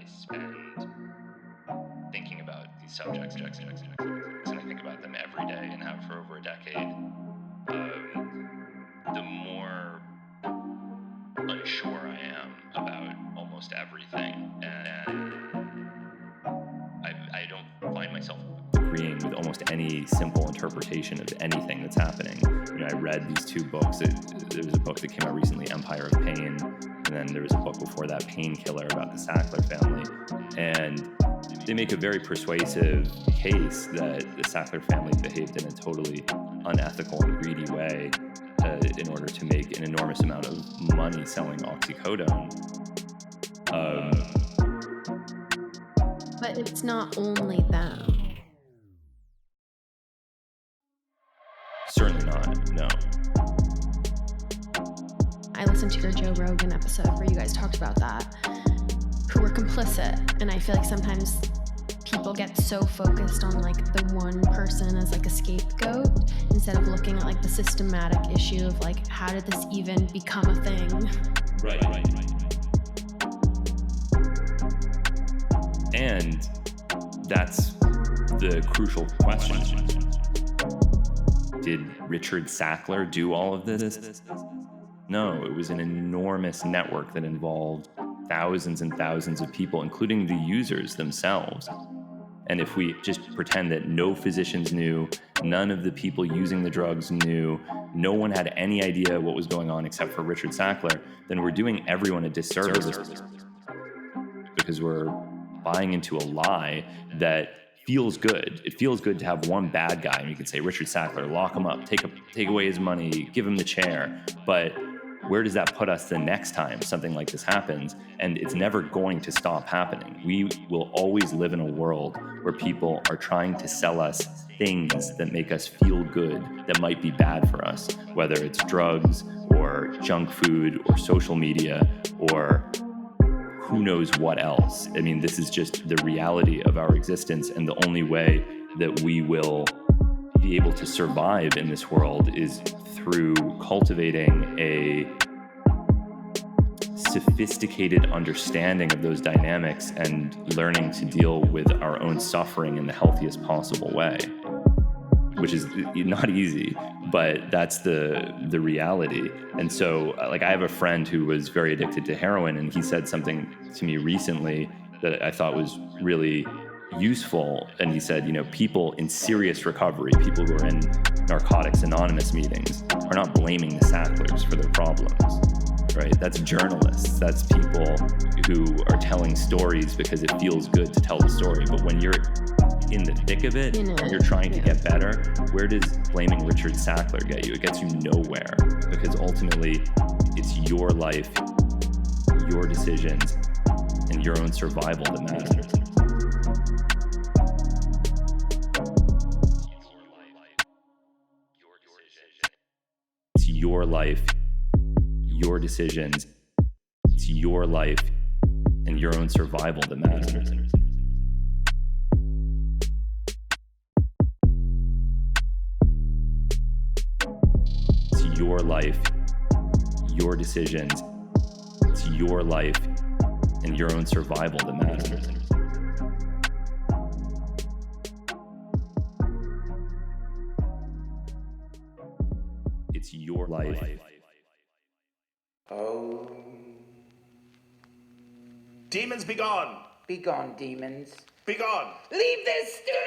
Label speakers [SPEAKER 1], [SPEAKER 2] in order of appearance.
[SPEAKER 1] I spend thinking about these subjects, and I think about them every day and have for over a decade, the more unsure I am about almost everything, and I don't find myself agreeing with almost any simple interpretation of anything that's happening. I read these two books. There was a book that came out recently, Empire of Pain, and then there was a book before that, Painkiller, about the Sackler family. And they make a very persuasive case that the Sackler family behaved in a totally unethical and greedy way in order to make an enormous amount of money selling oxycodone.
[SPEAKER 2] But it's not only them.
[SPEAKER 1] Certainly not, no.
[SPEAKER 2] I listened to your Joe Rogan episode where you guys talked about that, who were complicit, and I feel like sometimes people get so focused on like the one person as like a scapegoat instead of looking at like the systematic issue of like, how did this even become a thing?
[SPEAKER 1] Right. And that's the crucial question. Did Richard Sackler do all of this? No, it was an enormous network that involved thousands and thousands of people, including the users themselves. And if we just pretend that no physicians knew, none of the people using the drugs knew, no one had any idea what was going on except for Richard Sackler, then we're doing everyone a disservice because we're buying into a lie that feels good. It feels good to have one bad guy, and you can say, Richard Sackler, lock him up, take away his money, give him the chair. But where does that put us the next time something like this happens? And it's never going to stop happening. We will always live in a world where people are trying to sell us things that make us feel good that might be bad for us, whether it's drugs or junk food or social media or who knows what else. I mean, this is just the reality of our existence, and the only way that we will be able to survive in this world is through cultivating a sophisticated understanding of those dynamics and learning to deal with our own suffering in the healthiest possible way, which is not easy, but that's the reality. And so, like, I have a friend who was very addicted to heroin, and he said something to me recently that I thought was really useful. And he said, people in serious recovery, people who are in Narcotics Anonymous meetings, are not blaming the Sacklers for their problems, right? That's journalists. That's people who are telling stories because it feels good to tell the story. But when you're in the thick of it, and you're trying to get better, where does blaming Richard Sackler get you? It gets you nowhere, because ultimately it's your life, your decisions, and your own survival that matters. It's your life, your decisions, it's your life, and your own survival that matters. It's your life, your decisions, it's your life, and your own survival that matters. It's your life.
[SPEAKER 3] Oh.
[SPEAKER 4] Demons, be gone!
[SPEAKER 3] Be gone, demons.
[SPEAKER 4] Be gone!
[SPEAKER 3] Leave this studio!